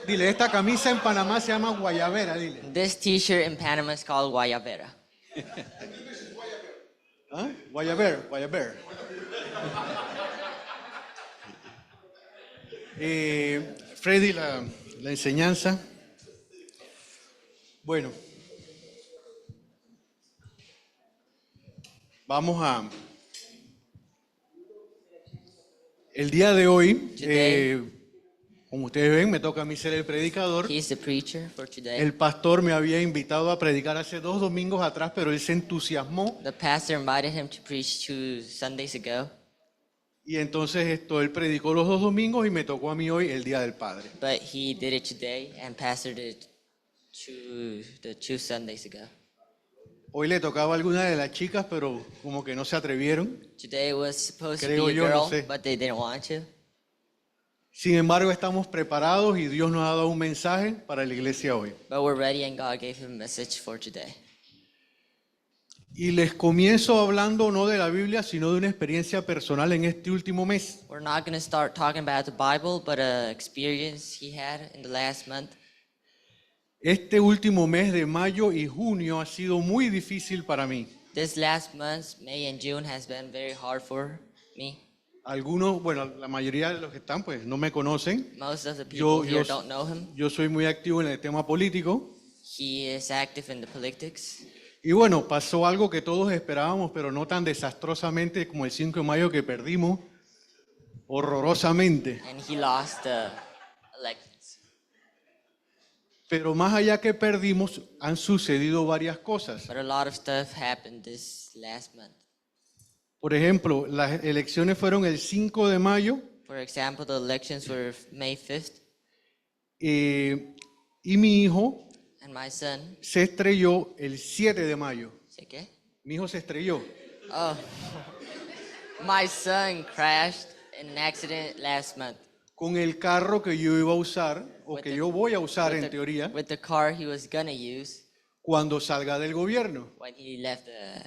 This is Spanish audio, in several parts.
Dile, esta camisa en Panamá se llama guayabera, dile. This T-shirt in Panama is called guayabera. ¿Ah? Guayabera, guayabera. Freddy, la enseñanza. Bueno, vamos a... El día de hoy, como ustedes ven, me toca a mí ser el predicador. He's the preacher for today. El pastor me había invitado a predicar hace 2 domingos atrás, pero él se entusiasmó. The pastor invited him to preach 2 Sundays ago, Y entonces él predicó los 2 domingos y me tocó a mí hoy el Día del Padre. but he did it today, and pastor did the 2 Sundays ago. Hoy le tocaba a alguna de las chicas, pero como que no se atrevieron. Today was supposed to Creo be a yo, girl, no sé. but they didn't want to. Sin embargo, estamos preparados y Dios nos ha dado un mensaje para la iglesia hoy. But we're ready, and God gave him a message for today. Y les comienzo hablando no de la Biblia, sino de una experiencia personal en este último mes. We're not going to start talking about the Bible, but an experience he had in the last month. Este último mes de mayo y junio ha sido muy difícil para mí. This last month, May and June, has been very hard for me. Algunos, bueno, la mayoría de los que están, pues no me conocen. Most of the people Yo, here don't know him. yo soy muy activo en el tema político. He is active in the politics. Y bueno, pasó algo que todos esperábamos, pero no tan desastrosamente como el 5 de mayo que perdimos horrorosamente. And he lost the elections. Pero más allá que perdimos, han sucedido varias cosas. But a lot of stuff happened this last month. Por ejemplo, las elecciones fueron el 5 de mayo For example, the elections were May 5th, y mi hijo and my son, se estrelló el 7 de mayo. ¿sé qué? Mi hijo se estrelló. Oh, my son crashed in an accident last month. Con el carro que yo iba a usar, o que yo voy a usar en teoría, With the car he was gonna use cuando salga del gobierno. when he left the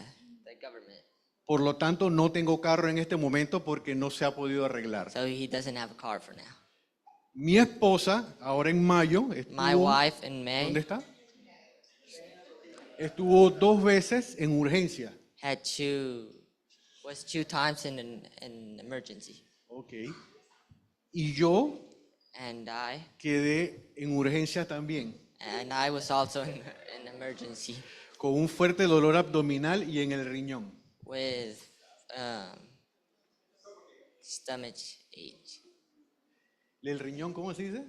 government. Por lo tanto, no tengo carro en este momento porque no se ha podido arreglar. So he doesn't have a car for now. Mi esposa, ahora en mayo, My estuvo, wife in May ¿dónde está? Estuvo 2 veces en urgencia. was 2 times in an emergency. Ok. Y yo And I quedé en urgencia también, was also in an emergency con un fuerte dolor abdominal y en el riñón. with stomach ache. ¿El riñón cómo se dice?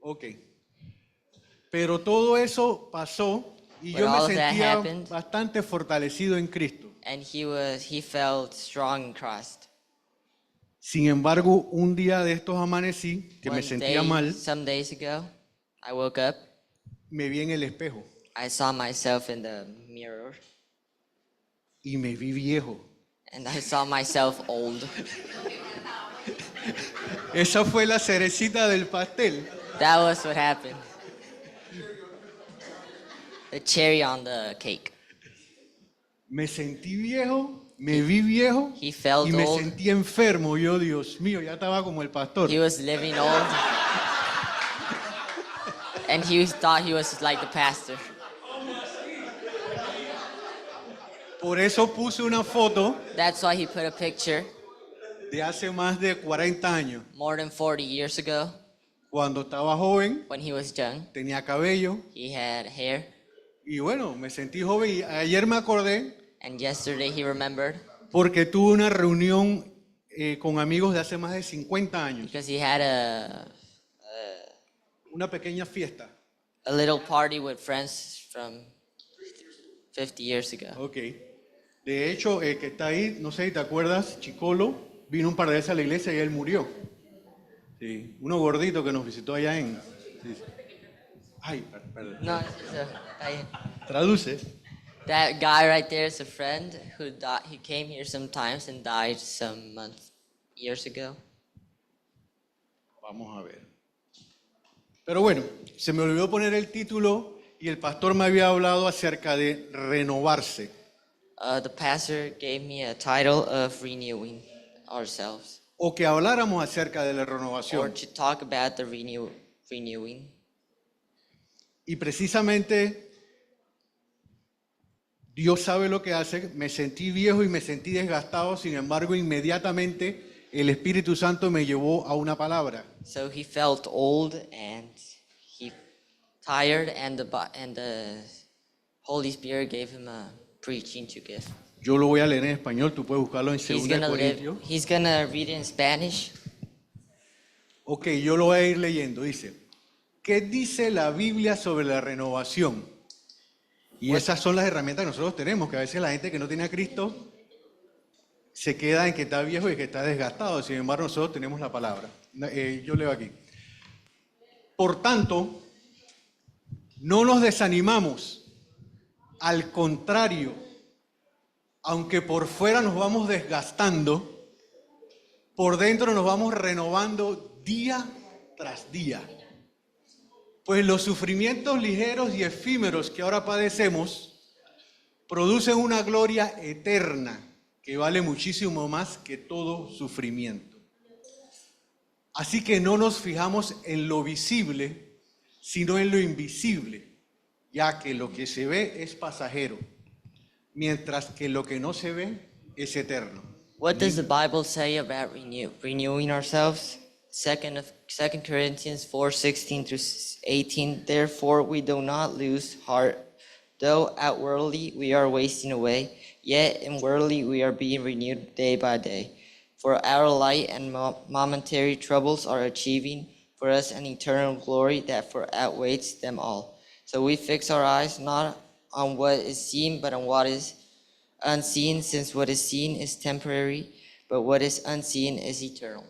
Ok. Pero todo eso pasó y But yo me all of that sentía happened. bastante fortalecido en Cristo. And he felt strong in Christ. Sin embargo, un día de estos amanecí, que me sentía mal, Some days ago, I woke up. me vi en el espejo I saw myself in the mirror, y me vi viejo. and I saw myself old. Esa fue la cerecita del pastel. That was what happened. The cherry on the cake. Me sentí viejo, me vi viejo He felt y me old. sentí enfermo. Yo, Dios mío, ya estaba como el pastor. He was living old. And he thought he was like the pastor. Por eso puse una foto That's why he put a picture de hace más de 40 años. more than 40 years ago Cuando estaba joven, when he was young. tenía cabello He had hair. y bueno, me sentí joven. Y ayer me acordé And yesterday he remembered porque tuve una reunión con amigos de hace más de 50 años. because he had Una pequeña fiesta. a little party with friends from 50 years ago. Ok. De hecho, el que está ahí, no sé si te acuerdas, Chicolo, vino un par de veces a la iglesia y él murió. Sí. Uno gordito que nos visitó allá en... sí. Ay, perdón. No, it's Traduces. that guy right there is a friend who died. He came here sometimes and died some years ago. Vamos a ver. Pero bueno, se me olvidó poner el título y el pastor me había hablado acerca de renovarse. The pastor gave me a title of renewing ourselves. o que habláramos acerca de la or renovación. to talk about the renewing. Y precisamente Dios sabe lo que hace. Me sentí viejo y me sentí desgastado, sin embargo, inmediatamente el Espíritu Santo me llevó a una palabra. So he felt old and he tired, and the Holy Spirit gave him a preaching to give. Yo lo voy a leer en español, tú puedes buscarlo en 2 Corintios. He's gonna read it in Spanish. Ok, yo lo voy a ir leyendo. Dice, ¿qué dice la Biblia sobre la renovación? Y esas son las herramientas que nosotros tenemos, que a veces la gente que no tiene a Cristo se queda en que está viejo y que está desgastado. Sin embargo, nosotros tenemos la palabra. Yo leo aquí. Por tanto, no nos desanimamos. Al contrario, aunque por fuera nos vamos desgastando, por dentro nos vamos renovando día tras día. Pues los sufrimientos ligeros y efímeros que ahora padecemos producen una gloria eterna que vale muchísimo más que todo sufrimiento. Así que no nos fijamos en lo visible, sino en lo invisible, ya que lo que se ve es pasajero, mientras que lo que no se ve es eterno. What does the Bible say about renewing ourselves? 2 Corinthians 4:16 through 18. Therefore we do not lose heart, though outwardly we are wasting away, yet inwardly we are being renewed day by day. For our light and momentary troubles are achieving for us an eternal glory that far outweighs them all. So we fix our eyes not on what is seen, but on what is unseen, since what is seen is temporary, but what is unseen is eternal.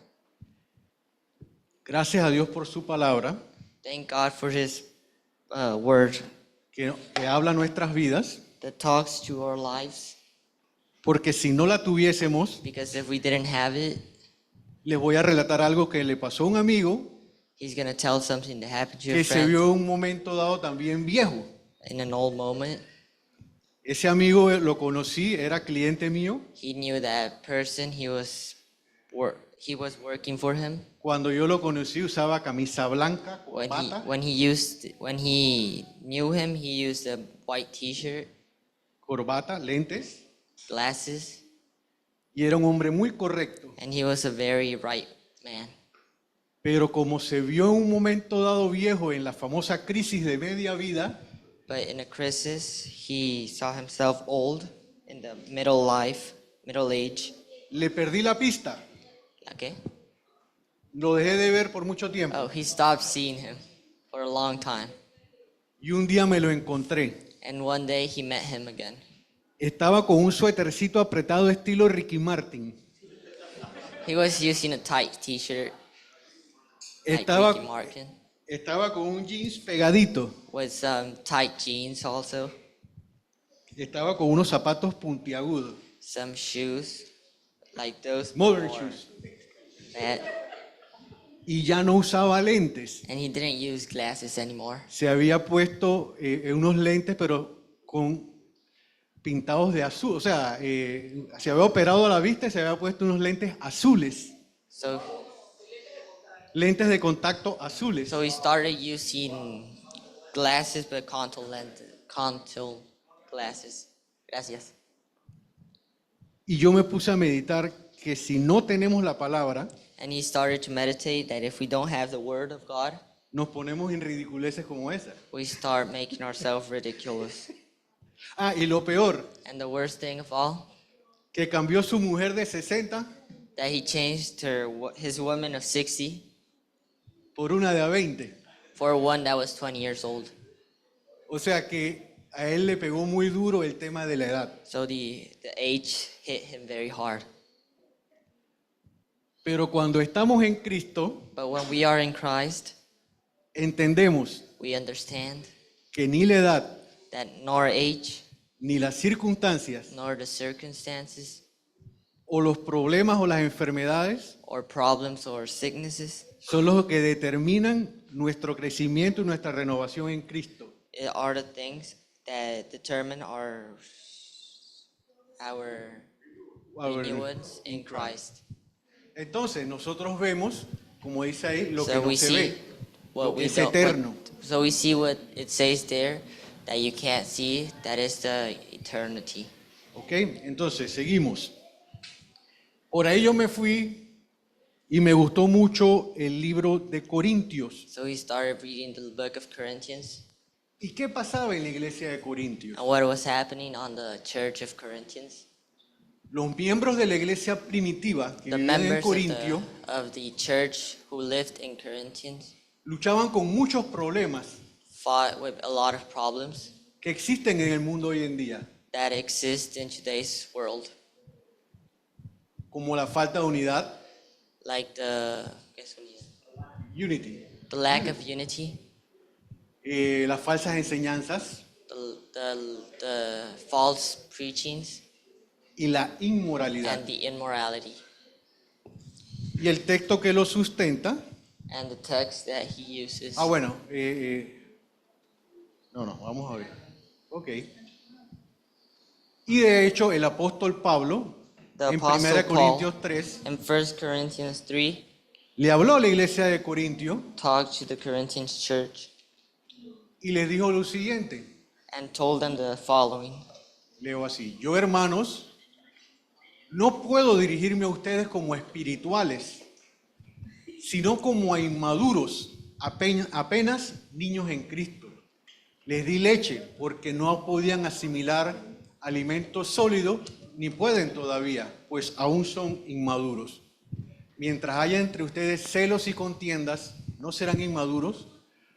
Gracias a Dios por su palabra, Thank God for His word que habla nuestras vidas, that talks to our lives, porque si no la tuviésemos, because if we didn't have it, les voy a relatar algo que le pasó a un amigo He's going to tell something that happened to que your se friend vio en un momento dado también viejo. in an old moment. Ese amigo lo conocí, era cliente mío. He knew that person, he was working for him. Cuando yo lo conocí usaba camisa blanca, corbata, When he knew him, he used a white T-shirt, corbata, lentes, glasses, y era un hombre muy correcto. and he was a very right man. Pero como se vio en un momento dado viejo en la famosa crisis de media vida, But in a crisis, he saw himself old in the middle age. le perdí la pista. Okay. Lo dejé de ver por mucho tiempo. Oh, he stopped seeing him for a long time. Y un día me lo encontré. And one day he met him again. Estaba con un suétercito apretado estilo Ricky Martin. He was using a tight T-shirt, like Ricky Estaba, Martin, estaba con un jeans pegadito. with some tight jeans also, Estaba con unos zapatos puntiagudos. some shoes, like those. Modern before shoes. that. Y ya no usaba lentes. And he didn't use glasses anymore. Se había puesto unos lentes, pero con pintados de azul. O sea, se había operado la vista y se había puesto unos lentes azules. So Lentes de contacto azules. he started using glasses, but contour glasses. Gracias. Y yo me puse a meditar que si no tenemos la palabra, And he started to meditate that if we don't have the word of God, nos ponemos en ridiculeces como esa. we start making ourselves ridiculous. Ah, y lo peor, And the worst thing of all, que cambió su mujer de 60 that he changed his woman of 60 por una de a 20. for one that was 20 years old. O sea que a él le pegó muy duro el tema de la edad. So the age hit him very hard. Pero cuando estamos en Cristo, But when we are in Christ, entendemos we understand que ni la edad, that nor age, ni las circunstancias, nor the circumstances, o los problemas o las enfermedades or problems or sicknesses son los que determinan nuestro crecimiento y nuestra renovación en Cristo. are the things that determine our Our- renewance in Christ. Entonces nosotros vemos, como dice ahí, lo que So no we se see ve, what lo que we es don't. eterno. So we see what it says there that you can't see. That is the eternity. ¿Ok? Entonces, seguimos. Por ahí yo me fui y me gustó mucho el libro de Corintios. So we started reading the book of Corinthians ¿Y qué pasaba en la iglesia de Corintios? and what was happening on the church of Corinthians. Los miembros de la iglesia primitiva que The vivían en members Corintio of the church who lived in Corinthians luchaban con muchos problemas fought with a lot of problems que existen en el mundo hoy en día, that exist in today's world, como la falta de unidad, like the unity, lack of unity, las falsas enseñanzas the false preachings, y la inmoralidad. and the immorality. Y el texto que lo sustenta, And the text that he uses. bueno, no, vamos a ver. Ok. Y de hecho el apóstol Pablo, The en Apostle 1 Paul, Corintios 3, in 1 Corinthians 3, le habló a la iglesia de Corintio talked to the Corinthians church y les dijo lo siguiente. and told them the following. Leo así: yo, hermanos, no puedo dirigirme a ustedes como espirituales, sino como a inmaduros, apenas niños en Cristo. Les di leche porque no podían asimilar alimento sólido, ni pueden todavía, pues aún son inmaduros. Mientras haya entre ustedes celos y contiendas, ¿no serán inmaduros?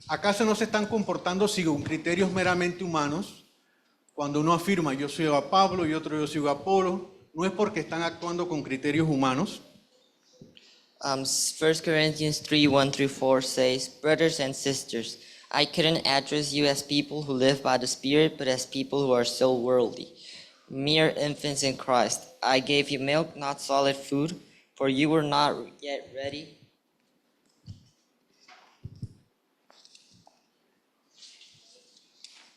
¿Acaso no se están comportando según criterios meramente humanos? Cuando uno afirma yo soy a Pablo y otro yo soy a Apolo, no es porque están actuando con criterios humanos. 1 Corinthians 3, 1 through 4 says, Brothers and sisters, I couldn't address you as people who live by the Spirit, but as people who are still worldly, mere infants in Christ. I gave you milk, not solid food, for you were not yet ready.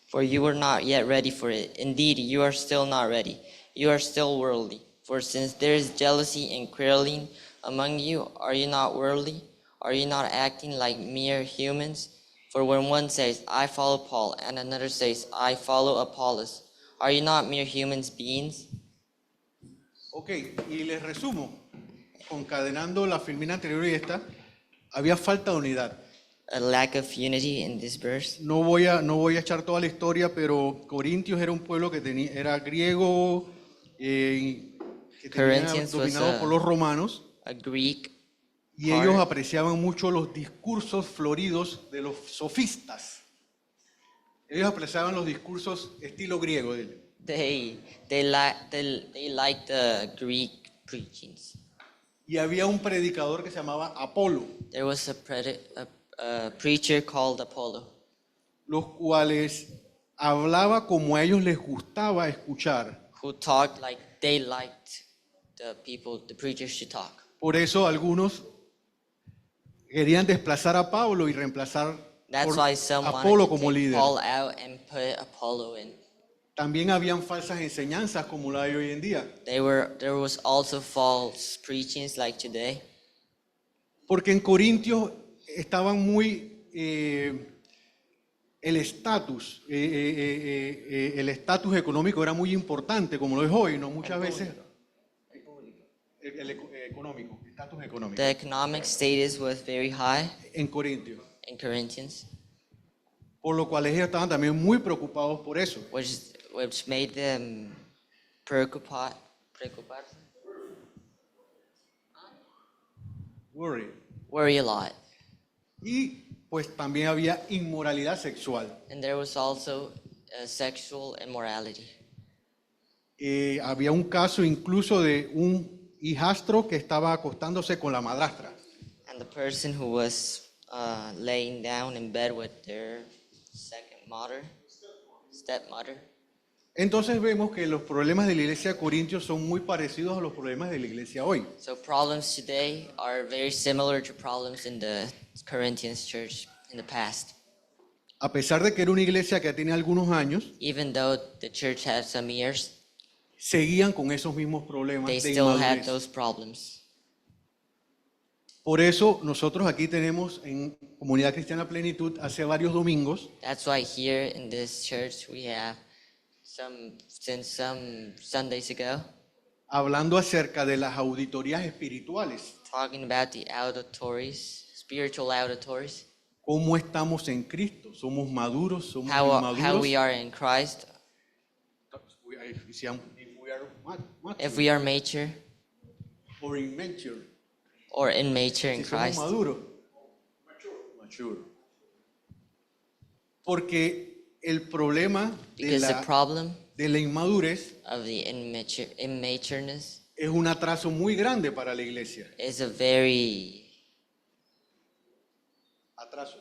For you were not yet ready for it. Indeed, you are still not ready. You are still worldly. For since there is jealousy and quarreling among you, are you not worldly? Are you not acting like mere humans? For when one says, I follow Paul, and another says, I follow Apollos, are you not mere human beings? Ok, y les resumo, concadenando la filmina anterior y esta, había falta de unidad. A lack of unity in this verse. No voy a echar toda la historia, pero Corintios era un pueblo que era griego, que tenía Corinthians was dominado por los romanos, a Greek y ellos apreciaban mucho los discursos floridos de los sofistas. Ellos apreciaban los discursos estilo griego de ellos. They like the Greek preachings. Y había un predicador que se llamaba Apolo, There was a preacher called Apollo, los cuales hablaba como a ellos les gustaba escuchar. who talked like they liked the preachers to talk. Por eso algunos querían desplazar a Pablo y reemplazar That's por why some Apolo wanted to como take líder. Paul out and put Apollo in. También habían falsas enseñanzas como la de hoy en día. There was also false preachings like today. Porque en Corintios estaban muy el estatus económico era muy importante, como lo es hoy, ¿no? Muchas veces económico, estatus económico. The economic status was very high En Corintios. in Corinthians, Por lo cual ellos estaban también muy preocupados por eso. which made them preocuparse. Worry a lot. Y pues también había inmoralidad sexual. And there was also sexual immorality. Había un caso incluso de un hijastro que estaba acostándose con la madrastra. And the person who was laying down in bed with their stepmother. Entonces vemos que los problemas de la iglesia de Corintios son muy parecidos a los problemas de la iglesia hoy. So problems today are very similar to problems in the Corinthians church in the past. A pesar de que era una iglesia que tiene algunos años, Even though the church had some years, seguían con esos mismos problemas they de still had inmadurez. those problems. Por eso nosotros aquí tenemos en Comunidad Cristiana Plenitud hace varios domingos That's why here in this church we have since some Sundays ago, hablando acerca de las auditorías espirituales. talking about the auditories, spiritual auditories, ¿Cómo estamos en Cristo? ¿Somos maduros? ¿Somos how inmaduros? we are in Christ, If we are mature if we are mature or immature. or immature in Si somos Christ. maduros. Mature. Porque el problema Because the problem de la inmadurez of the immatureness es un atraso muy grande para la iglesia. is a very Atraso.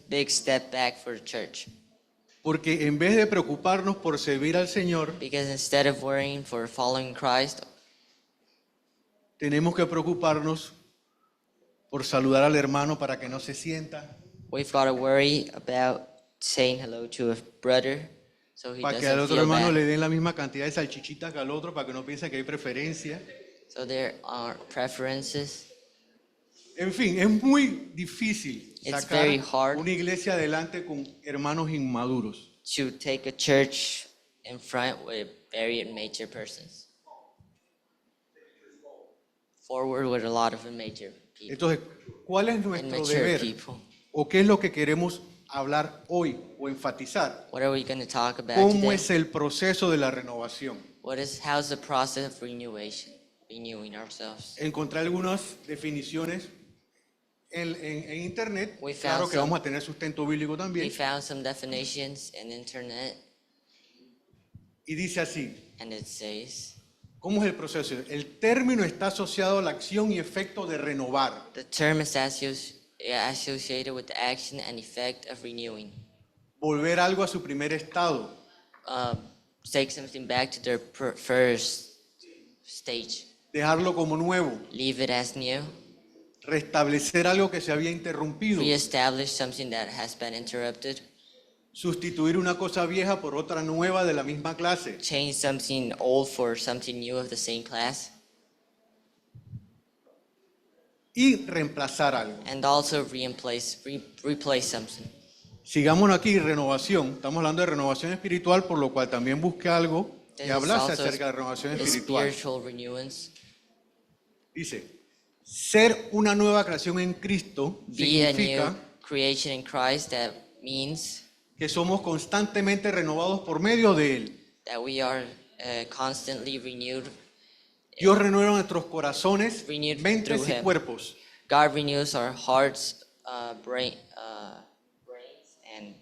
big step back for the church. Porque en vez de preocuparnos por servir al Señor, Because instead of worrying for following Christ, tenemos que preocuparnos por saludar al hermano para que no se sienta, we've got to worry about saying hello to a brother so he para que al doesn't otro feel hermano bad. le den la misma cantidad de salchichitas que al otro, para que no piense que hay preferencia. So there are preferences. En fin, es muy difícil It's sacar very hard. una iglesia adelante con hermanos inmaduros. To take a church in front with very immature persons. Forward with a lot of immature people. Entonces, ¿cuál es nuestro Immature deber? people. ¿O qué es lo que queremos hablar hoy o enfatizar? What are we going to talk about ¿Cómo today? es el proceso de la renovación? How's the process of renewing ourselves? Encontré algunas definiciones en internet. We Claro found que vamos a tener sustento bíblico We también. found some definitions in internet, Y dice así, and it says, ¿cómo es el proceso? El término está asociado a la acción y efecto de renovar. the term is associated with the action and effect of renewing. Volver algo a su primer estado. Take something back to their first stage. Dejarlo como nuevo. Leave it as new. Restablecer algo que se había interrumpido. Reestablish something that has been interrupted. Sustituir una cosa vieja por otra nueva de la misma clase. Change something old for something new of the same class. Y reemplazar algo. And also replace something. Sigamos aquí, renovación. Estamos hablando de renovación espiritual, por lo cual también busqué algo This que is hablase also acerca de renovación a espiritual. spiritual renewance. Dice, ser una nueva creación en Cristo Be a new significa creation in Christ. That means que somos constantemente renovados por medio de Él. that we are constantly renewed. Dios renueva nuestros corazones, Renewed mentes through y Him. cuerpos. God renews our hearts, brains, and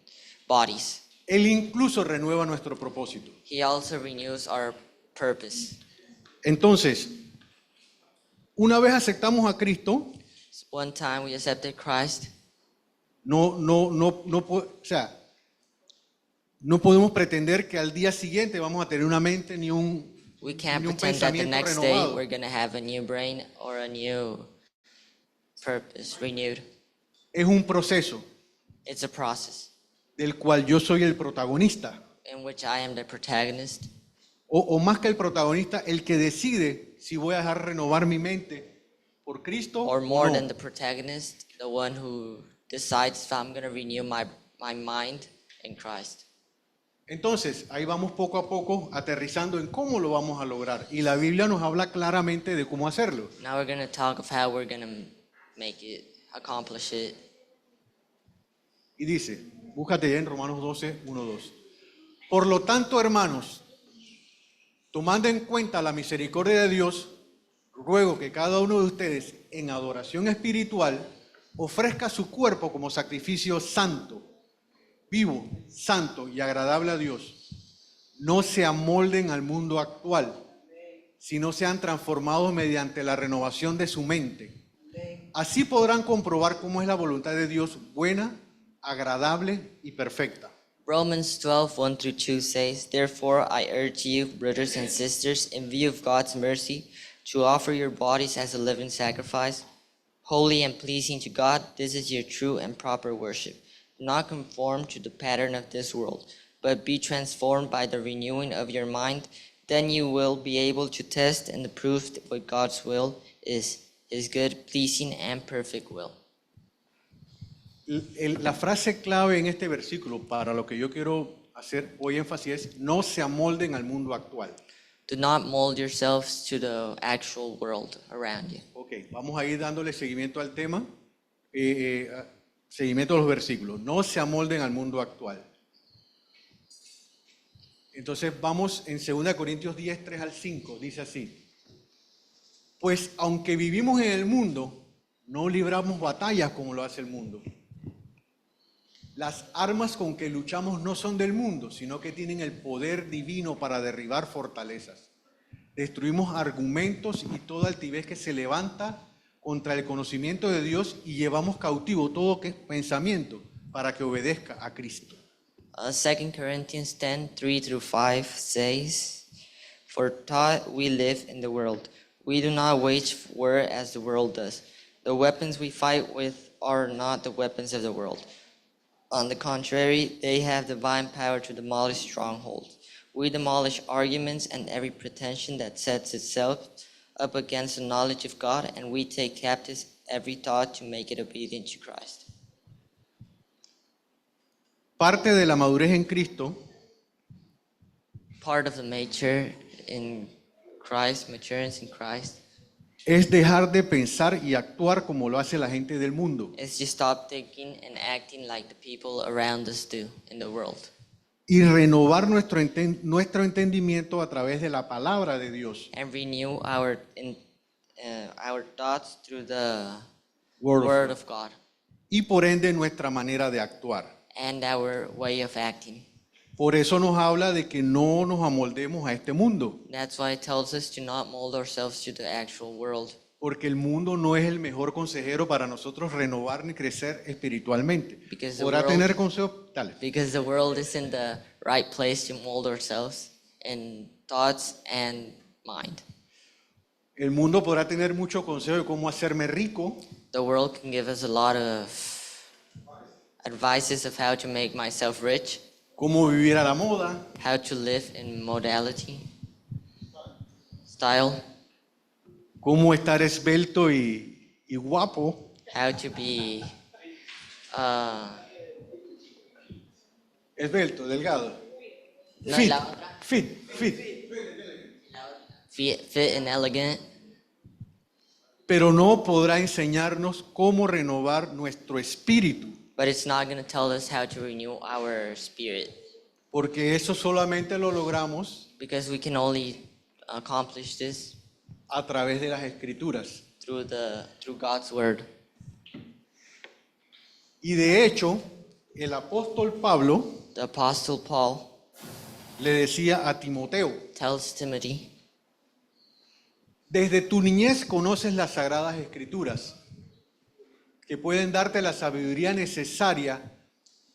bodies. Él incluso renueva nuestro propósito. He also renews our purpose. Entonces, una vez aceptamos a Cristo, One time we accepted Christ, no podemos pretender que al día siguiente vamos a tener una mente ni un we can't ni un pretend that the pensamiento next day renovado. we're going to have a new brain or a new purpose renewed. Es un proceso It's a process del cual yo soy el protagonista. in which I am the protagonist, O más que el protagonista, el que decide si voy a dejar renovar mi mente por Cristo or o more no. than the protagonist, the one who decides if I'm going to renew my mind in Christ. Entonces, ahí vamos poco a poco aterrizando en cómo lo vamos a lograr. Y la Biblia nos habla claramente de cómo hacerlo. Now we're going to talk of how we're going to accomplish it. Y dice, búscate ya en Romanos 12, 1, 2. Por lo tanto, hermanos, tomando en cuenta la misericordia de Dios, ruego que cada uno de ustedes en adoración espiritual ofrezca su cuerpo como sacrificio santo, vivo, santo y agradable a Dios. No se amolden al mundo actual, sino sean transformados mediante la renovación de su mente. Así podrán comprobar cómo es la voluntad de Dios buena, agradable y perfecta. Romans 12:1-2 says, "Therefore I urge you, brothers and sisters, in view of God's mercy, to offer your bodies as a living sacrifice, holy and pleasing to God. This is your true and proper worship. Do not conform to the pattern of this world, but be transformed by the renewing of your mind. Then you will be able to test and prove what God's will is, His good, pleasing, and perfect will. La frase clave en este versículo, para lo que yo quiero hacer hoy énfasis, es no se amolden al mundo actual. Do not mold yourselves to the actual world around you. Ok, vamos a ir dándole seguimiento al tema, seguimiento a los versículos. No se amolden al mundo actual. Entonces vamos en 2 Corintios 10, 3 al 5, dice así. Pues aunque vivimos en el mundo, no libramos batallas como lo hace el mundo. Las armas con que luchamos no son del mundo, sino que tienen el poder divino para derribar fortalezas. Destruimos argumentos y toda altivez que se levanta contra el conocimiento de Dios y llevamos cautivo todo que es pensamiento para que obedezca a Cristo. 2 Corinthians 10, 3 through 5 says, For thought we live in the world. We do not wage war as the world does. The weapons we fight with are not the weapons of the world. On the contrary, they have divine power to demolish strongholds. We demolish arguments and every pretension that sets itself up against the knowledge of God, and we take captive every thought to make it obedient to Christ. Parte de la madurez en Cristo Part of the mature in Christ, maturity in Christ, es dejar de pensar y actuar como lo hace la gente del mundo is to stop thinking and acting like the people around us do in the world, y renovar nuestro entendimiento a través de la palabra de Dios. and renew our thoughts through the Word of Word of God Y por ende nuestra manera de actuar. and our way of acting. Por eso nos habla de que no nos amoldemos a este mundo, That's why it tells us to not mold ourselves to the actual world, porque el mundo no es el mejor consejero para nosotros renovar ni crecer espiritualmente. Because the Podrá world- tener consejos tales, because the world is in the right place to mold ourselves in thoughts and mind. el mundo podrá tener mucho consejo de cómo hacerme rico, The world can give us a lot of advices of how to make myself rich, cómo vivir a la moda, how to live in modality, style, cómo estar esbelto y guapo, how to be esbelto, delgado, no, fit, la otra. fit, fit and elegant, pero no podrá enseñarnos cómo renovar nuestro espíritu, but it's not going to tell us how to renew our spirit, porque eso solamente lo logramos because we can only accomplish this a través de las escrituras. through God's word. Y de hecho, el apóstol Pablo The apostle Paul le decía a Timoteo, tells Timothy, desde tu niñez conoces las sagradas escrituras, que pueden darte la sabiduría necesaria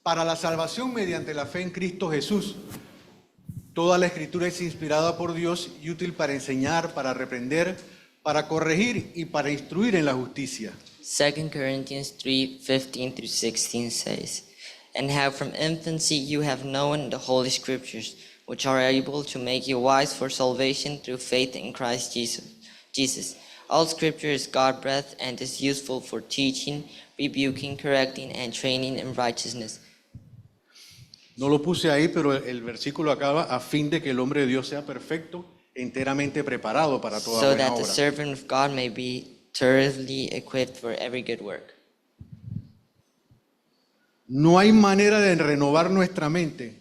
para la salvación mediante la fe en Cristo Jesús. Toda la escritura es inspirada por Dios y útil para enseñar, para reprender, para corregir y para instruir en la justicia. 2 Corinthians 3:15 through 16 says, And how from infancy you have known the Holy Scriptures, which are able to make you wise for salvation through faith in Christ Jesus. All Scripture is God-breathed and is useful for teaching, rebuking, correcting, and training in righteousness. No lo puse ahí, pero el versículo acaba a fin de que el hombre de Dios sea perfecto, enteramente preparado para toda So buena that the obra. servant of God may be thoroughly equipped for every good work. No hay manera de renovar nuestra mente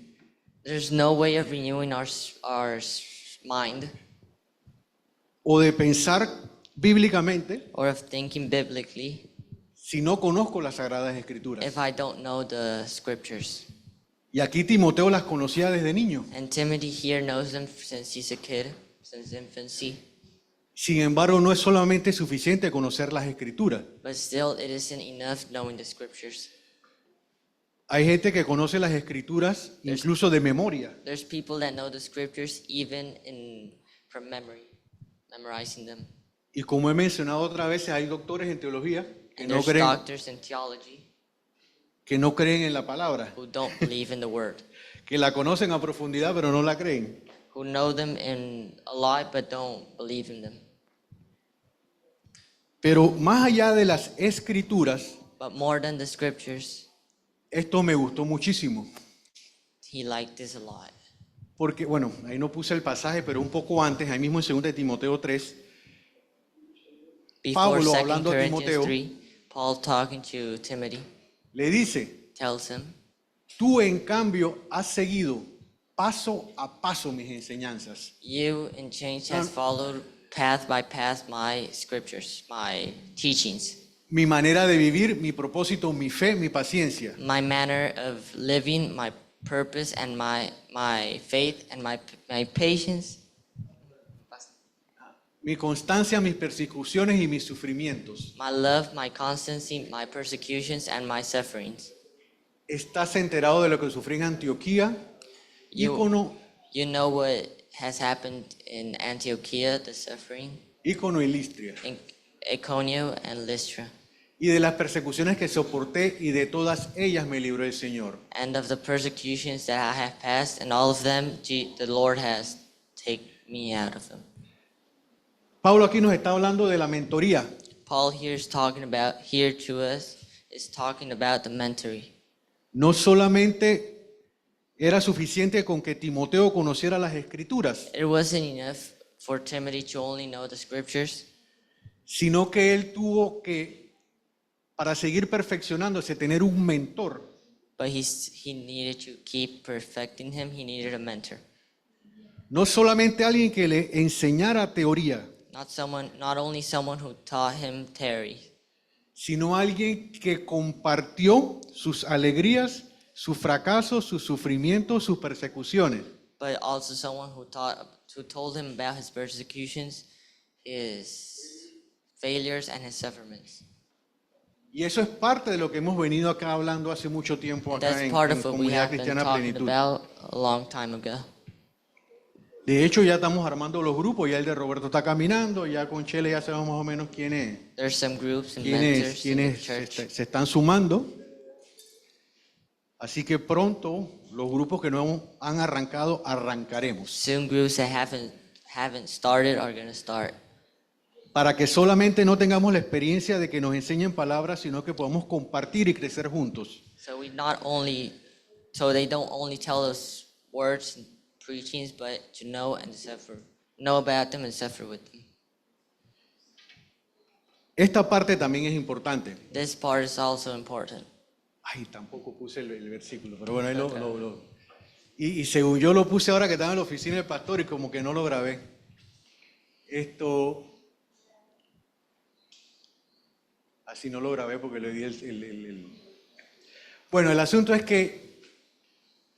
There's no way of renewing our mind o de pensar bíblicamente or of thinking biblically si no conozco las sagradas escrituras. if I don't know the scriptures. Y aquí Timoteo las conocía desde niño. And Timothy here knows them since he's a kid, since infancy. Sin embargo, no es solamente suficiente conocer las escrituras. But still, it isn't enough knowing the scriptures. Hay gente que conoce las escrituras incluso de memoria. There's people that know the scriptures even from memory, memorizing them. Y como he mencionado otras veces, hay doctores en teología And there's doctors in theology que no creen en la palabra, who don't believe in the word, que la conocen a profundidad pero no la creen. who know them in a lot but don't believe in them. Pero más allá de las escrituras, But more than the scriptures, esto me gustó muchísimo. he liked this a lot. Porque, bueno, ahí no puse el pasaje, pero un poco antes, ahí mismo en 2 de Timoteo 3, Before Pablo 2 hablando a Corinthians Timoteo, 3, Paul talking to Timothy le dice, tells him, tú en cambio has seguido paso a paso mis enseñanzas. you in change has followed path by path my scriptures, my teachings, Mi manera de vivir, mi propósito, mi fe, mi paciencia. my manner of living, my purpose, and my faith, and my patience, Mi constancia, mis persecuciones y mis sufrimientos. my love, my constancy, my persecutions, and my sufferings. ¿Estás enterado de lo que sufrí en Antioquía, You, Ícono, you know what has happened in Antiochia, the suffering, Ícono y Listria? in Iconium and Lystra, Y de las persecuciones que soporté y de todas ellas me libró el Señor. and of the persecutions that I have passed, and all of them the Lord has taken me out of them. Pablo aquí nos está hablando de la mentoría. Paul here is talking about, here to us, is talking about the mentoring. No solamente era suficiente con que Timoteo conociera las escrituras, It wasn't enough for Timothy to only know the scriptures, sino que él tuvo que, para seguir perfeccionándose, tener un mentor. but he needed to keep perfecting him. He needed a mentor. No solamente alguien que le enseñara teoría, Not only someone who taught him theory, sino alguien que compartió sus alegrías, sus fracasos, sus sufrimientos, sus persecuciones. but also someone who told him about his persecutions, his failures, and his sufferings. Y eso es parte de lo que hemos venido acá hablando hace mucho tiempo acá That's en part of what we Comunidad have been Cristiana talking Plenitud. about a long time ago. De hecho, ya estamos armando los grupos, ya el de Roberto está caminando, ya con Chele ya sabemos más o menos quiénes, There's some groups and mentors in the church. se están sumando. Así que pronto los grupos que no han arrancado, arrancaremos. Soon groups that haven't started are going to start. Para que solamente no tengamos la experiencia de que nos enseñen palabras, sino que podamos compartir y crecer juntos. So they don't only tell us words and preachings, but to know about them and suffer with them. Esta parte también es importante. This part is also important. Ay, tampoco puse el versículo, pero bueno, ahí y según yo lo puse ahora que estaba en la oficina del pastor y como que no lo grabé. Así no lo grabé porque le di Bueno, el asunto es que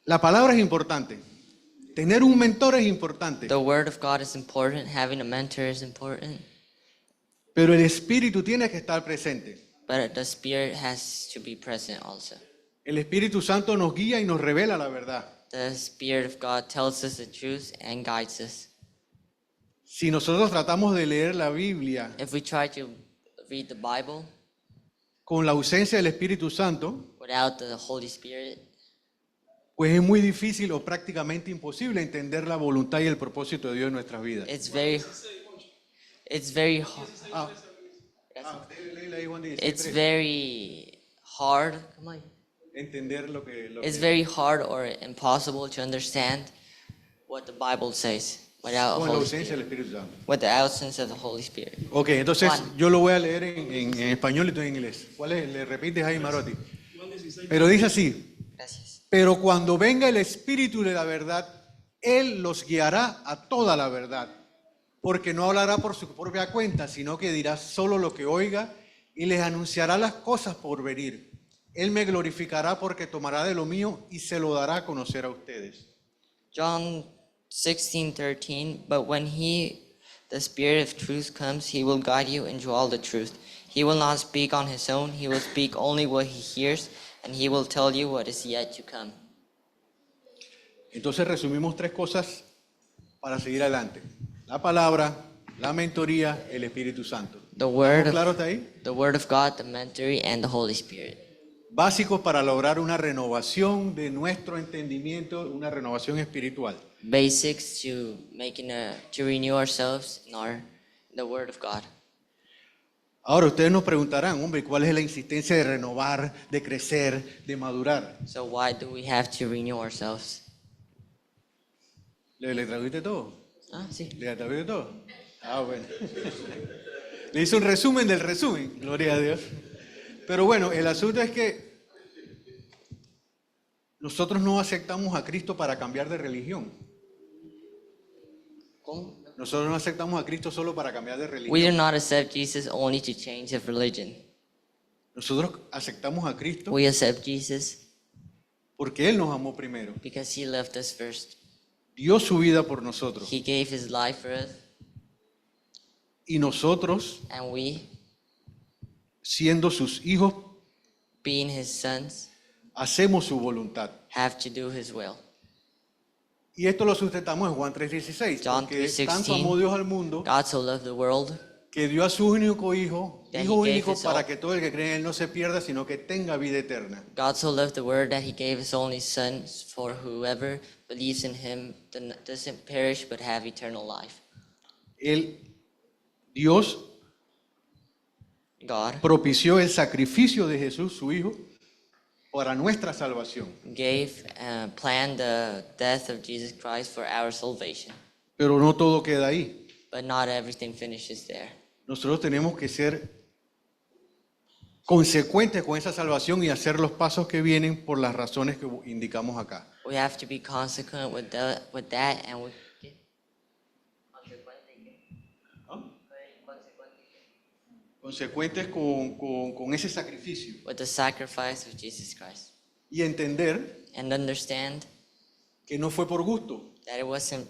la palabra es importante. Tener un mentor es importante. The word of God is important. Having a mentor is important. Pero el Espíritu tiene que estar presente. But the Spirit has to be present also. El Espíritu Santo nos guía y nos revela la verdad. The Spirit of God tells us the truth and guides us. Si nosotros tratamos de leer la Biblia If we try to read the Bible con la ausencia del Espíritu Santo, without the Holy Spirit, pues es muy difícil o prácticamente imposible entender la voluntad y el propósito de Dios en nuestras vidas. it's very it's very hard. Entender lo que It's very hard or impossible to understand what the Bible says without con la Holy ausencia del Spirit, Espíritu Santo. with the absence of the Holy Spirit. Ok, entonces Juan. yo lo voy a leer en español y tú en inglés. ¿Cuál es? Le repites ahí, Marotti. Pero dice así: Gracias. pero cuando venga el Espíritu de la verdad, Él los guiará a toda la verdad, porque no hablará por su propia cuenta, sino que dirá solo lo que oiga y les anunciará las cosas por venir. Él me glorificará porque tomará de lo mío y se lo dará a conocer a ustedes. John 16:13. But when the Spirit of truth comes, he will guide you into all the truth. He will not speak on his own. He will speak only what he hears, and he will tell you what is yet to come. Entonces resumimos tres cosas para seguir adelante: la palabra, la mentoría, el Espíritu Santo. The word ¿Claro of, está ahí? the word of God, the mentoring, and the Holy Spirit. Básicos para lograr una renovación de nuestro entendimiento, una renovación espiritual. basics to to renew ourselves in the Word of God. Ahora ustedes nos preguntarán, hombre, ¿cuál es la insistencia de renovar, de crecer, de madurar? So why do we have to renew ourselves? ¿Le tradujiste todo? Ah, sí. ¿Le tradujiste todo? Ah, bueno. Le hice un resumen del resumen, gloria a Dios. Pero bueno, el asunto es que nosotros no aceptamos a Cristo para cambiar de religión. ¿Cómo? Nosotros no aceptamos a Cristo solo para cambiar de We do religión. not accept Jesus only to change of religion. Nosotros aceptamos a Cristo We accept Jesus porque Él nos amó primero. because He loved us first. Dio su vida por nosotros. He gave His life for us, Y nosotros, and we, siendo sus hijos, being His sons, hacemos su voluntad. have to do His will. Y esto lo sustentamos en Juan 3:16. John Porque 3:16. tanto amó Dios al mundo God so loved the world que dio a su único hijo, That hijo he gave único, his para own- que todo el que cree en Él no se pierda, sino que tenga vida eterna. God so loved the world that He gave His only Son for whoever believes in Him doesn't perish but have eternal life. Dios God propició el sacrificio de Jesús, su hijo, para nuestra salvación. planned the death of Jesus Christ for our salvation. Pero no todo queda ahí. But not everything finishes there. Nosotros tenemos que ser consecuentes con esa salvación y hacer los pasos que vienen por las razones que indicamos acá. We have to be consequent with that, and we. Consecuentes con ese sacrificio. With the sacrifice of Jesus Christ, Y entender and understand que no fue por gusto. that it wasn't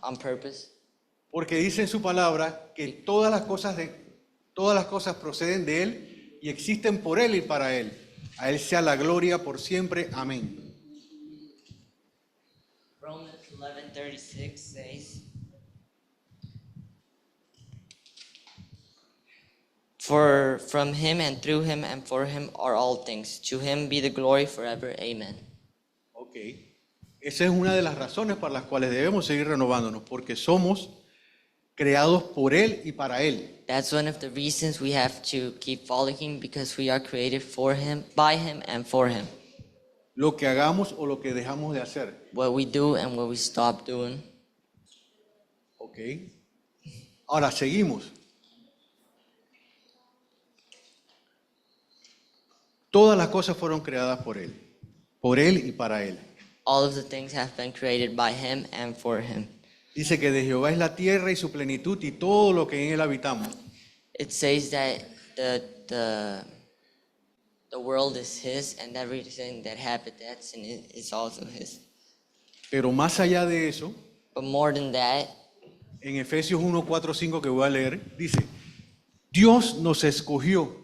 on purpose, Porque dice en su palabra que todas las cosas proceden de Él y existen por Él y para Él. A Él sea la gloria por siempre. Amén. Romans 11:36 says, "For from Him and through Him and for Him are all things. To Him be the glory forever. Amen." Ok. Esa es una de las razones por las cuales debemos seguir renovándonos, porque somos creados por Él y para Él. That's one of the reasons we have to keep following, because we are created for Him, by Him, and for Him. Lo que hagamos o lo que dejamos de hacer. What we do and what we stop doing. Ok. Ahora seguimos. Todas las cosas fueron creadas por Él y para Él. All of the things have been created by Him and for Him. Dice que de Jehová es la tierra y su plenitud y todo lo que en él habitamos. It says that the world is His, and everything that habits in it is also His. Pero más allá de eso, But more than that, en Efesios 1, 4, 5 que voy a leer, dice, Dios nos escogió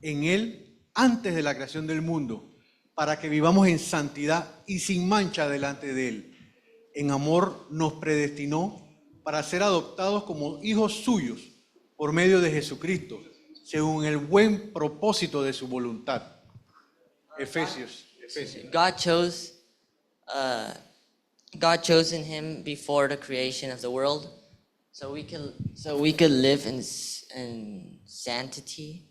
en Él antes de la creación del mundo para que vivamos en santidad y sin mancha delante de Él. En amor nos predestinó para ser adoptados como hijos suyos por medio de Jesucristo, según el buen propósito de su voluntad. Efesios. God chose in Him before the creation of the world, so we could live in sanctity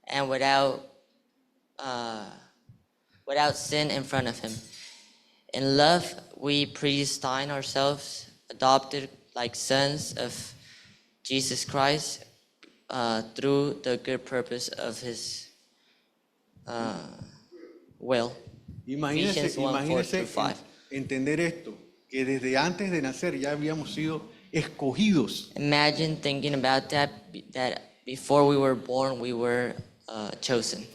and without sin in front of Him. In love, we predestine ourselves, adopted like sons of Jesus Christ, through the good purpose of His will. Imagínense, Ephesians 1, 4 through 5. entender esto, que desde antes de nacer ya habíamos sido escogidos. Imagine thinking about that before we were born, we were chosen.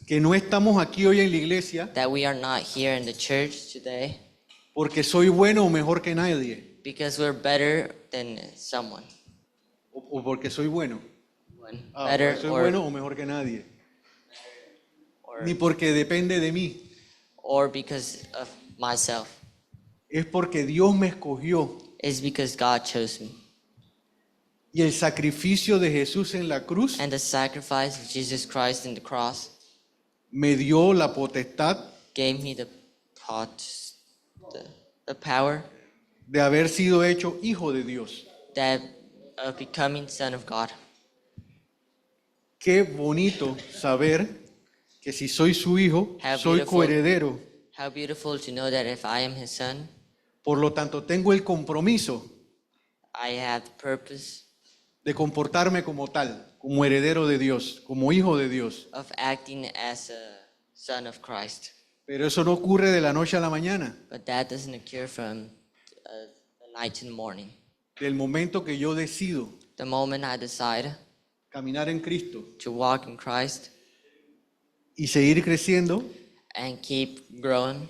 Que no estamos aquí hoy en la iglesia That we are not here in the church today porque soy bueno o mejor que nadie, because we're better than someone. o porque soy bueno. Better Porque soy bueno o mejor que nadie. Ni or, porque depende de mí. or because of myself. Es porque Dios me escogió. It's because God chose me. Y el sacrificio de Jesús en la cruz And the sacrifice of Jesus Christ in the cross me dio la potestad gave me the the power de haber sido hecho hijo de Dios. that of becoming son of God. Qué bonito saber que si soy su hijo, How soy beautiful. coheredero. How beautiful to know that if I am his son, Por lo tanto, tengo el compromiso I have the purpose de comportarme como tal, como heredero de Dios, como hijo de Dios. of acting as a son of Christ. Pero eso no ocurre de la noche a la mañana. But that doesn't occur from the night to the morning. Del momento que yo decido The moment I decide caminar en Cristo to walk in Christ y seguir creciendo, and keep growing,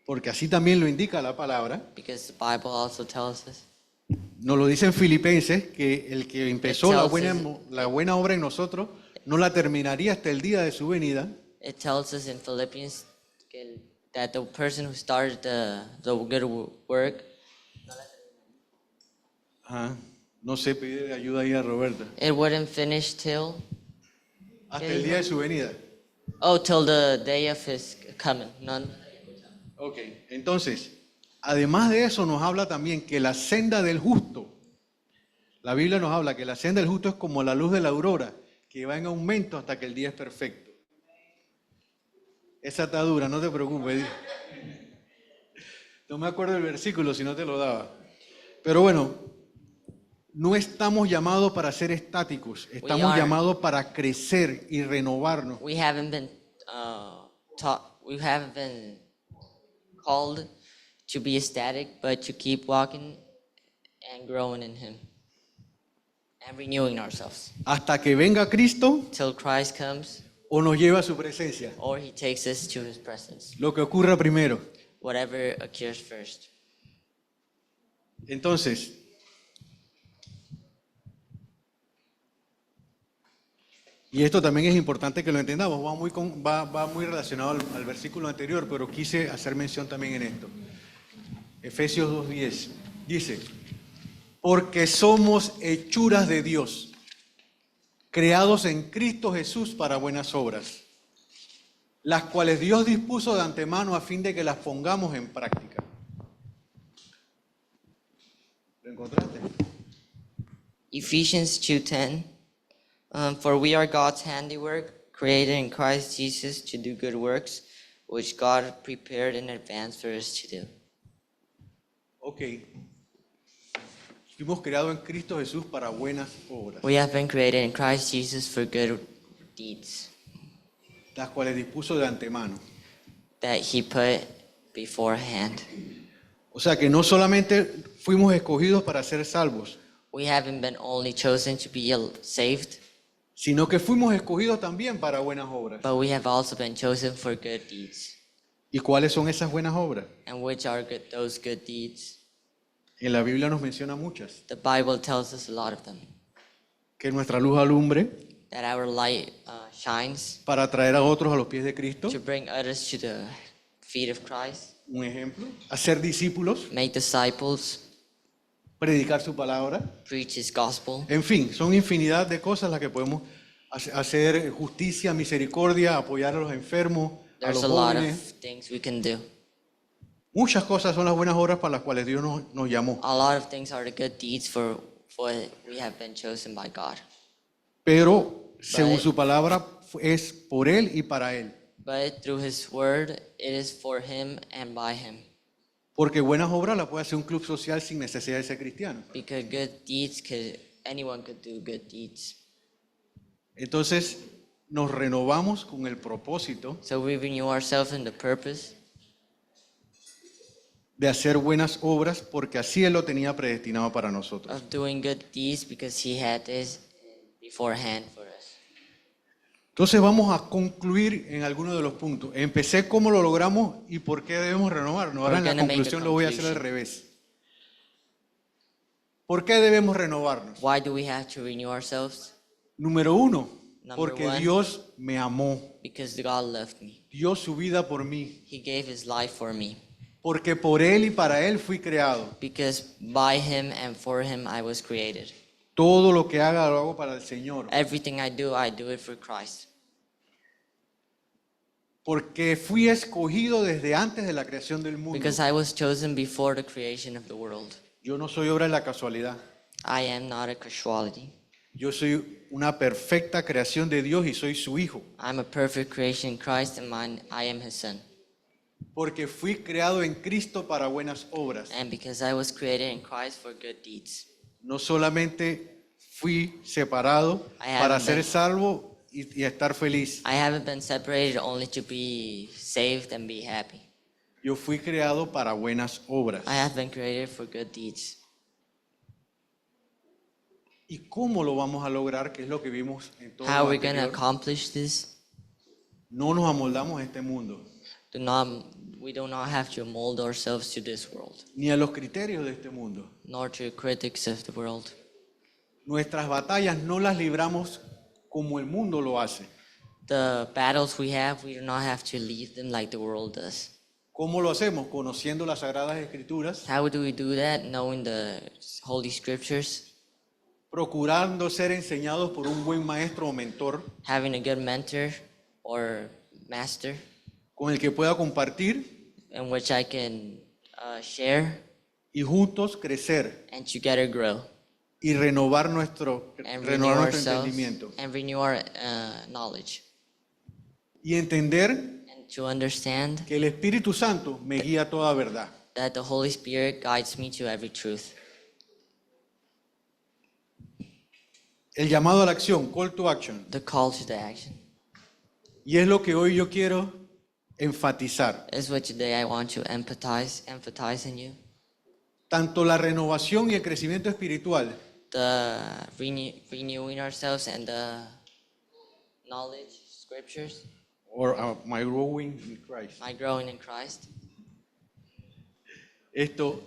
porque así también lo indica la palabra, because the Bible also tells us, nos lo dice en Filipenses, que el que empezó la buena obra en nosotros, no la terminaría hasta el día de su venida. it tells us in Philippians that the person who started the good work, Ajá. No sé, pide ayuda ahí a Roberta. it wouldn't finish till Hasta el día de su venida. till the day of his coming. None. Ok, entonces, además de eso nos habla también que la senda del justo, la Biblia nos habla que la senda del justo es como la luz de la aurora, que va en aumento hasta que el día es perfecto. Esa está dura, no te preocupes. No me acuerdo del versículo, si no te lo daba. Pero bueno, no estamos llamados para ser estáticos, estamos llamados para crecer y renovarnos. We haven't been called to be static, but to keep walking and growing in Him and renewing ourselves Hasta que venga Cristo till Christ comes o nos lleva a su presencia. or He takes us to His presence. Lo que ocurra primero. Whatever occurs first. Entonces, y esto también es importante que lo entendamos, va muy relacionado al versículo anterior, pero quise hacer mención también en esto. Efesios 2:10 dice, porque somos hechuras de Dios, creados en Cristo Jesús para buenas obras, las cuales Dios dispuso de antemano a fin de que las pongamos en práctica. ¿Lo encontraste? Ephesians 2:10. For we are God's handiwork, created in Christ Jesus to do good works, which God prepared in advance for us to do. Ok. Fuimos creados en Cristo Jesús para buenas obras, We have been created in Christ Jesus for good deeds las cuales dispuso de antemano. that He put beforehand. O sea que no solamente fuimos escogidos para ser salvos, We haven't been only chosen to be saved, sino que fuimos escogidos también para buenas obras. but we have also been chosen for good deeds. ¿Y cuáles son esas buenas obras? And which are those good deeds? En la Biblia nos menciona muchas. The Bible tells us a lot of them. Que nuestra luz alumbre That our light shines para traer a otros a los pies de Cristo. to bring others to the feet of Christ, Un ejemplo. Hacer discípulos, make disciples, predicar su palabra. preach His gospel. En fin, son infinidad de cosas las que podemos hacer: justicia, misericordia, apoyar a los enfermos, a There's los a lot of jóvenes. things we can do. Muchas cosas son las buenas obras para las cuales Dios nos llamó. A lot of things are the good deeds for what we have been chosen by God. Pero según su palabra es por Él y para Él. But through His word, it is for Him and by Him. Porque buenas obras las puede hacer un club social sin necesidad de ser cristiano. Because good deeds anyone could do good deeds. Entonces nos renovamos con el propósito So we renew ourselves in the purpose de hacer buenas obras porque así Él lo tenía predestinado para nosotros. of doing good deeds because He had this beforehand for us. Entonces vamos a concluir en algunos de los puntos. Empecé cómo lo logramos y por qué debemos renovarnos. Ahora en la We're gonna make a conclusión lo voy a hacer al conclusion. revés. ¿Por qué debemos renovarnos? Why do we have to renew ourselves? Número uno, Number porque one. Dios me amó, Because God loved me. dio su vida por mí, He gave His life for me. porque por Él y para Él fui creado. Because by Him and for Him I was created. Todo lo que haga lo hago para el Señor. Everything I do it for Christ. porque fui escogido desde antes de la creación del mundo. because I was chosen before the creation of the world. Yo no soy obra de la casualidad. I am not a casualty. Yo soy una perfecta creación de Dios y soy su hijo. I'm a perfect creation in Christ, and I am his son. Porque fui creado en Cristo para buenas obras. And because I was created in Christ for good deeds. No solamente fui separado para ser salvo y estar feliz. I haven't been separated only to be saved and be happy. Yo fui creado para buenas obras. I have been created for good deeds. ¿Y cómo lo vamos a lograr? Que es lo que vimos en todo How lo are we going to anterior. accomplish this? No nos amoldamos a este mundo, We do not have to mold ourselves to this world, ni a los criterios de este mundo. nor to critics of the world. Nuestras batallas no las libramos como el mundo lo hace. The battles we do not have to lead them like the world does. ¿Cómo lo hacemos? Conociendo las Sagradas Escrituras, How do we do that? Knowing the Holy Scriptures, procurando ser enseñados por un buen maestro o mentor having a good mentor or master con el que pueda compartir in which I can share y juntos crecer and together grow y renovar and nuestro entendimiento. and renew our knowledge. Y entender And to understand que el Espíritu Santo me guía a toda verdad. that the Holy Spirit guides me to every truth. El llamado a la acción, call to action. The call to the action Y es lo que hoy yo quiero enfatizar. is what today I want to emphasize in you. Tanto la renovación y el crecimiento espiritual The renewing ourselves and the knowledge, scriptures, or my growing in Christ. my growing in Christ, Esto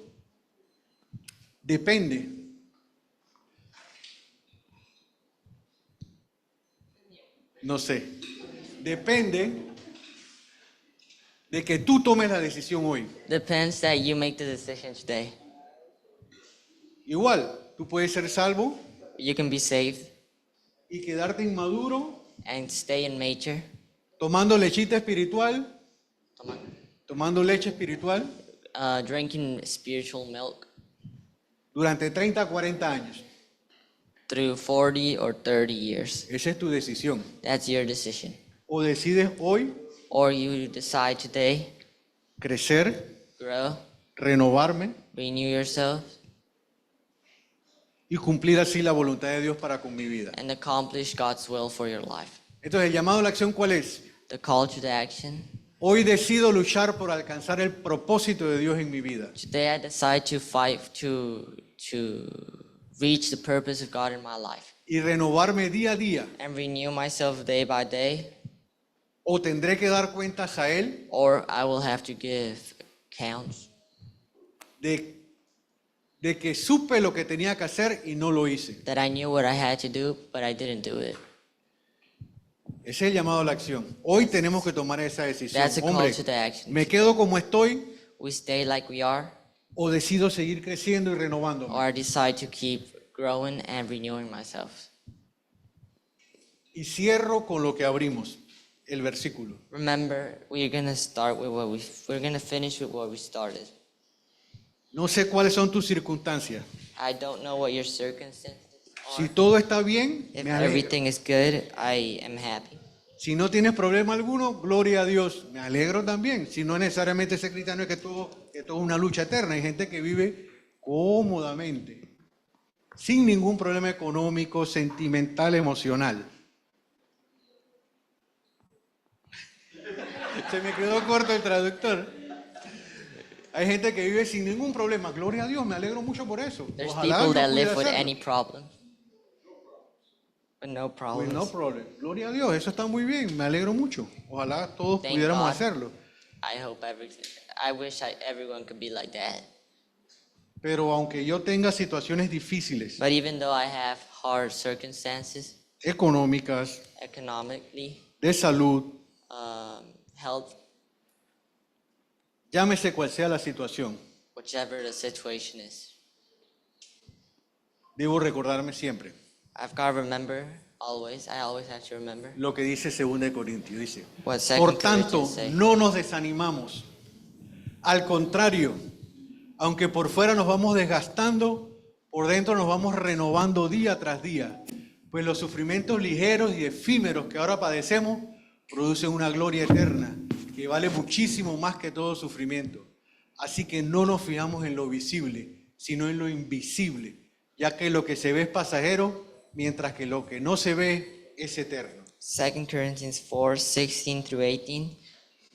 depende no sé, depende de que tú tomes la decisión hoy. depends that you make the decision today. Igual, tú puedes ser salvo You can be saved y quedarte inmaduro and stay in nature, tomando lechita espiritual, tomando leche espiritual drinking spiritual milk durante 30, 40 años. through 40 or 30 years. Esa es tu decisión. That's your decision. O decides hoy Or you decide today, crecer, grow, renovarme renew yourself, y cumplir así la voluntad de Dios para con mi vida. and accomplish God's will for your life. Entonces, el llamado a la acción, ¿cuál es? The call to the action. Hoy decido luchar por alcanzar el propósito de Dios en mi vida. Today I decide to fight to reach the purpose of God in my life Y renovarme día a día. and renew myself day by day, O tendré que dar cuentas a Él or I will have to give counts de que supe lo que tenía que hacer y no lo hice. that I knew what I had to do, but I didn't do it. Ese es el llamado a la acción. Hoy tenemos que tomar esa decisión. That's a call Hombre, to the action. ¿me quedo como estoy We stay like we are, o decido seguir creciendo y renovándome? or I decide to keep growing and renewing myself. Y cierro con lo que abrimos, el versículo. Remember, we're gonna finish with what we started. No sé cuáles son tus circunstancias. I don't know what your circumstances Si are. todo está bien, If me alegro. everything is good, I am happy. Si no tienes problema alguno, gloria a Dios. Me alegro también. Si no necesariamente ser cristiano es que todo es una lucha eterna. Hay gente que vive cómodamente, sin ningún problema económico, sentimental, emocional. Se me quedó corto el traductor. Hay gente que vive sin ningún problema. Gloria a Dios, me alegro mucho por eso. There's Ojalá people yo that pudiera live with hacerlo. any problem. With no Pues problems. no problem. Gloria a Dios, eso está muy bien. Me alegro mucho. Ojalá todos Thank pudiéramos God. hacerlo. I wish everyone could be like that. Pero aunque yo tenga situaciones difíciles, But even though I have hard circumstances, económicas, economically, de salud, health, llámese cual sea la situación, whichever the situation is, debo recordarme siempre I've got to remember always. I always have to remember lo que dice 2 Corintios. Dice, what por 2 tanto, Corinthians say. no nos desanimamos. Al contrario, aunque por fuera nos vamos desgastando, por dentro nos vamos renovando día tras día. Pues los sufrimientos ligeros y efímeros que ahora padecemos producen una gloria eterna que vale muchísimo más que todo sufrimiento. Así que no nos fijamos en lo visible, sino en lo invisible, ya que lo que se ve es pasajero, mientras que lo que no se ve es eterno. 2 Corinthians 4:16-18.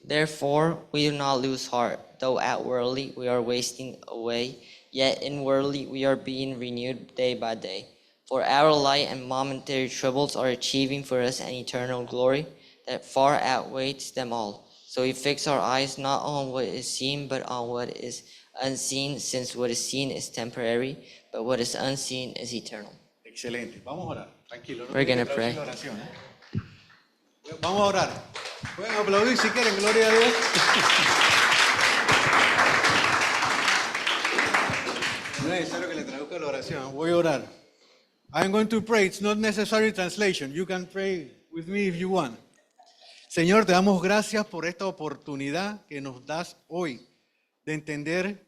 Therefore, we do not lose heart, though outwardly we are wasting away, yet inwardly we are being renewed day by day. For our light and momentary troubles are achieving for us an eternal glory that far outweighs them all. So we fix our eyes not on what is seen, but on what is unseen, since what is seen is temporary, but what is unseen is eternal. Excelente. Vamos a orar. Tranquilo. No We're tiene gonna que traducir pray. la oración, Vamos a orar. Pueden aplaudir si quieren. Gloria a Dios. No es necesario que le traduzca la oración. Voy a orar. I'm going to pray. It's not necessary translation. You can pray with me if you want. Señor, te damos gracias por esta oportunidad que nos das hoy de entender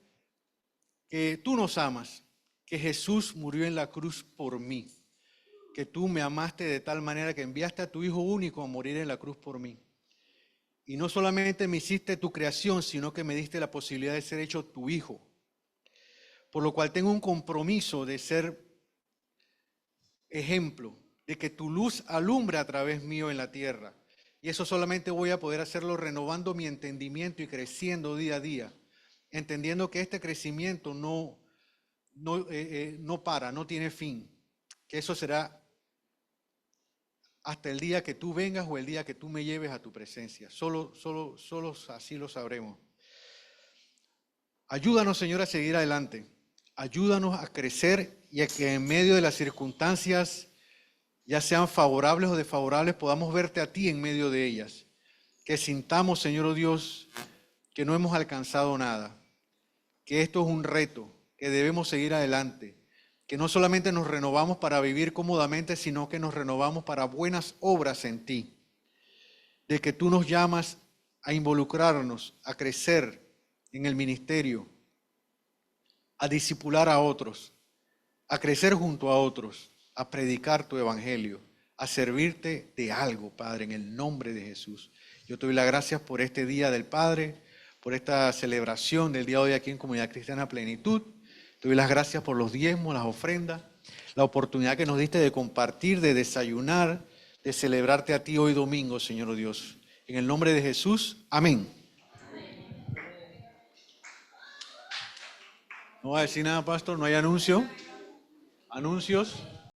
que tú nos amas, que Jesús murió en la cruz por mí, que tú me amaste de tal manera que enviaste a tu Hijo único a morir en la cruz por mí. Y no solamente me hiciste tu creación, sino que me diste la posibilidad de ser hecho tu Hijo. Por lo cual tengo un compromiso de ser ejemplo, de que tu luz alumbre a través mío en la tierra. Y eso solamente voy a poder hacerlo renovando mi entendimiento y creciendo día a día, entendiendo que este crecimiento no para, no tiene fin, que eso será hasta el día que tú vengas o el día que tú me lleves a tu presencia. Solo así lo sabremos. Ayúdanos, Señor, a seguir adelante. Ayúdanos a crecer y a que en medio de las circunstancias, ya sean favorables o desfavorables, podamos verte a ti en medio de ellas. Que sintamos, Señor, oh Dios, que no hemos alcanzado nada, que esto es un reto, que debemos seguir adelante, que no solamente nos renovamos para vivir cómodamente, sino que nos renovamos para buenas obras en ti, de que tú nos llamas a involucrarnos, a crecer en el ministerio, a discipular a otros, a crecer junto a otros, a predicar tu evangelio, a servirte de algo, Padre, en el nombre de Jesús. Yo te doy las gracias por este Día del Padre, por esta celebración del día de hoy aquí en Comunidad Cristiana Plenitud. Te doy las gracias por los diezmos, las ofrendas, la oportunidad que nos diste de compartir, de desayunar, de celebrarte a ti hoy domingo, Señor Dios. En el nombre de Jesús, amén. No va a decir nada, pastor, no hay anuncio. Anuncios.